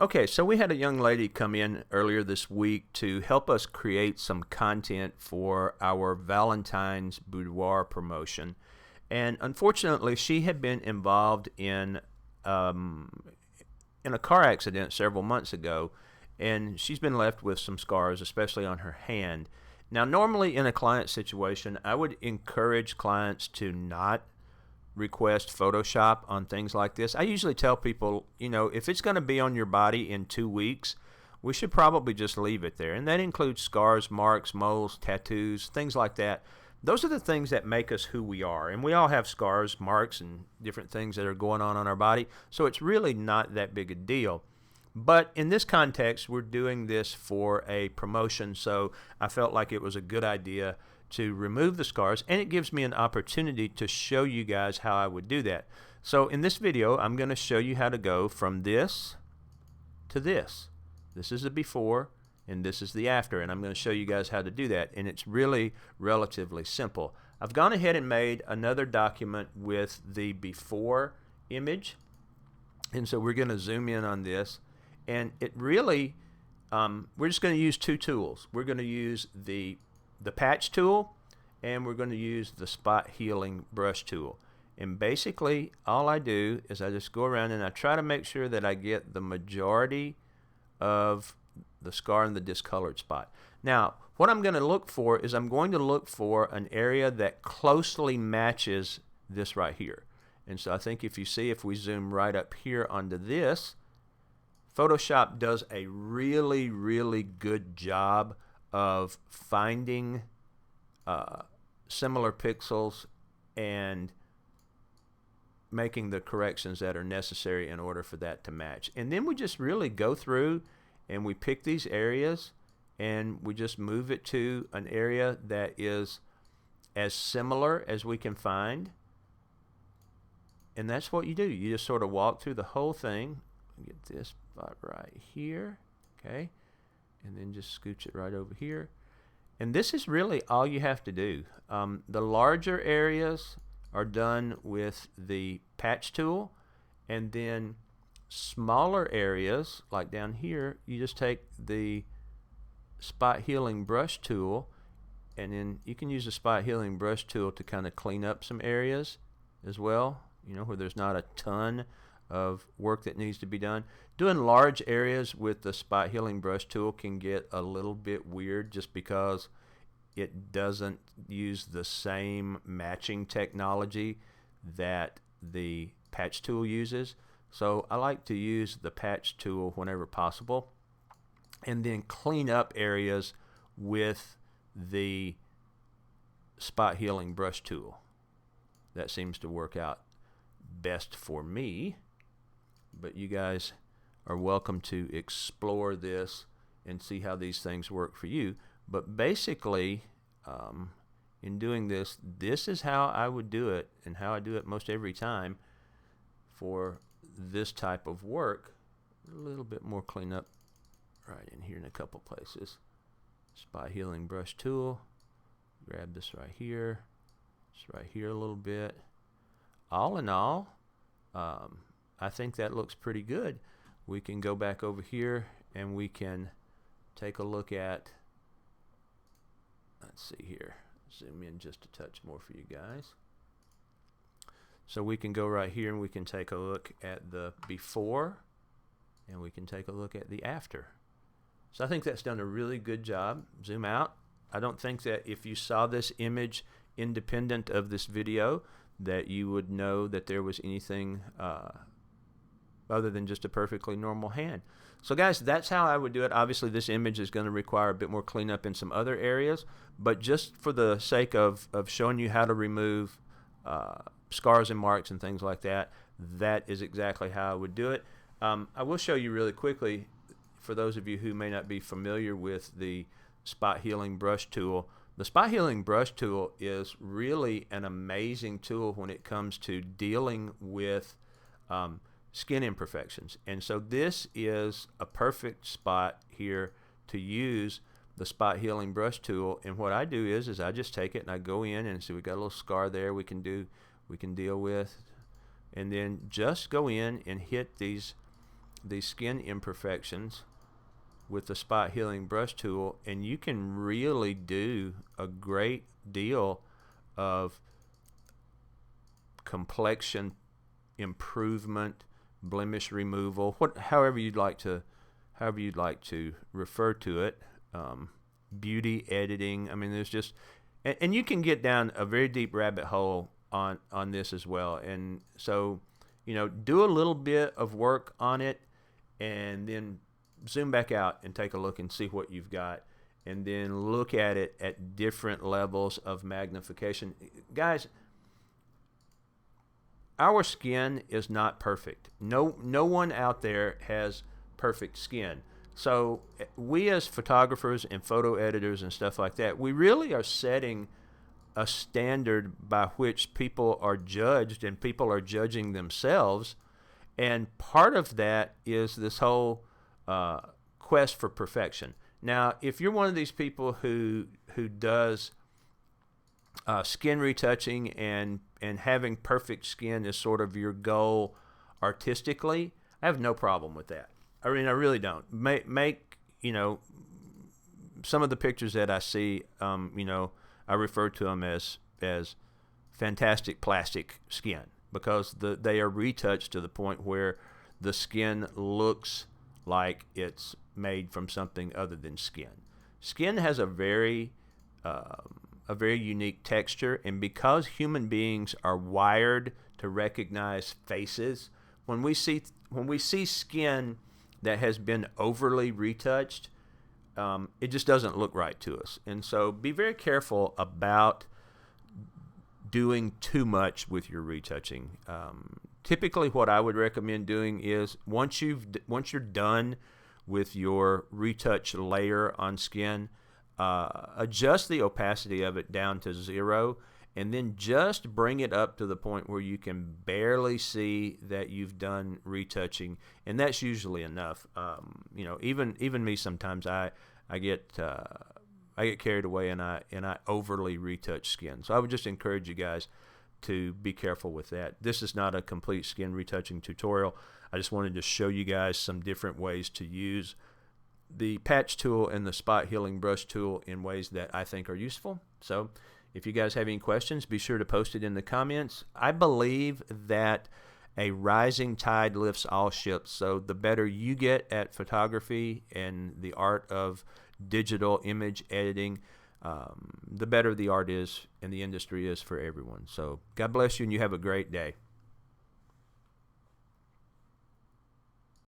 Okay, so we had a young lady come in earlier this week to help us create some content for our Valentine's boudoir promotion. And unfortunately, she had been involved in a car accident several months ago, and she's been left with some scars, especially on her hand. Now, normally in a client situation, I would encourage clients to not request Photoshop on things like this. I usually tell people, if it's going to be on your body in 2 weeks, we should probably just leave it there. And that includes scars, marks, moles, tattoos, things like that. Those are the things that make us who we are. And we all have scars, marks, and different things that are going on our body. So it's really not that big a deal. But in this context, we're doing this for a promotion, so I felt like it was a good idea to remove the scars, and it gives me an opportunity to show you guys how I would do that. So in this video, I'm going to show you how to go from this to this. This is the before, and this is the after, and I'm going to show you guys how to do that, and it's really relatively simple. I've gone ahead and made another document with the before image, and so we're going to zoom in on this. And it really, we're just going to use two tools. We're going to use the patch tool, and we're going to use the spot healing brush tool. And basically, all I do is I just go around and I try to make sure that I get the majority of the scar and the discolored spot. Now, what I'm going to look for is I'm going to look for an area that closely matches this right here. And so I think if we zoom right up here onto this, Photoshop does a really, really good job of finding similar pixels and making the corrections that are necessary in order for that to match. And then we just really go through and we pick these areas and we just move it to an area that is as similar as we can find. And that's what you do. You just sort of walk through the whole thing. Get this spot right here, okay, and then just scooch it right over here. And this is really all you have to do. The larger areas are done with the patch tool, and then smaller areas like down here, you just take the spot healing brush tool, and then you can use the spot healing brush tool to kind of clean up some areas as well, where there's not a ton of work that needs to be done. Doing large areas with the spot healing brush tool can get a little bit weird just because it doesn't use the same matching technology that the patch tool uses. So I like to use the patch tool whenever possible and then clean up areas with the spot healing brush tool. That seems to work out best for me. But you guys are welcome to explore this and see how these things work for you. But basically, in doing this, this is how I would do it and how I do it most every time for this type of work. A little bit more cleanup right in here in a couple places. Spot healing brush tool. Grab this right here. Just right here a little bit. All in all, I think that looks pretty good. We can go back over here and we can take a look at, let's see here, zoom in just a touch more for you guys. So we can go right here and we can take a look at the before and we can take a look at the after. So I think that's done a really good job. Zoom out. I don't think that if you saw this image independent of this video that you would know that there was anything other than just a perfectly normal hand. So guys, that's how I would do it. Obviously this image is going to require a bit more cleanup in some other areas, but just for the sake of showing you how to remove scars and marks and things like that, that is exactly how I would do it. I will show you really quickly, for those of you who may not be familiar with the spot healing brush tool. The spot healing brush tool is really an amazing tool when it comes to dealing with skin imperfections. And so this is a perfect spot here to use the spot healing brush tool. And what I do is I just take it and I go in and see we got a little scar there we can deal with, and then just go in and hit these these skin imperfections with the spot healing brush tool, and you can really do a great deal of complexion improvement, blemish removal, however you'd like to refer to it, beauty editing. I mean, there's just, and you can get down a very deep rabbit hole on this as well. And so, do a little bit of work on it, and then zoom back out and take a look and see what you've got, and then look at it at different levels of magnification. Guys, our skin is not perfect. No one out there has perfect skin. So we as photographers and photo editors and stuff like that, we really are setting a standard by which people are judged, and people are judging themselves. And part of that is this whole quest for perfection. Now, if you're one of these people who does skin retouching and having perfect skin is sort of your goal artistically, I have no problem with that. I mean, I really don't. Make some of the pictures that I see, I refer to them as fantastic plastic skin, because they are retouched to the point where the skin looks like it's made from something other than skin. Skin has a very unique texture, and because human beings are wired to recognize faces, when we see skin that has been overly retouched, it just doesn't look right to us. And so be very careful about doing too much with your retouching. Typically what I would recommend doing is once you're done with your retouch layer on skin, adjust the opacity of it down to 0, and then just bring it up to the point where you can barely see that you've done retouching, and that's usually enough. Even me, sometimes I get carried away and I overly retouch skin. So I would just encourage you guys to be careful with that. This is not a complete skin retouching tutorial. I just wanted to show you guys some different ways to use the patch tool and the spot healing brush tool in ways that I think are useful. So if you guys have any questions, be sure to post it in the comments. I believe that a rising tide lifts all ships. So the better you get at photography and the art of digital image editing, the better the art is and the industry is for everyone. So God bless you, and you have a great day.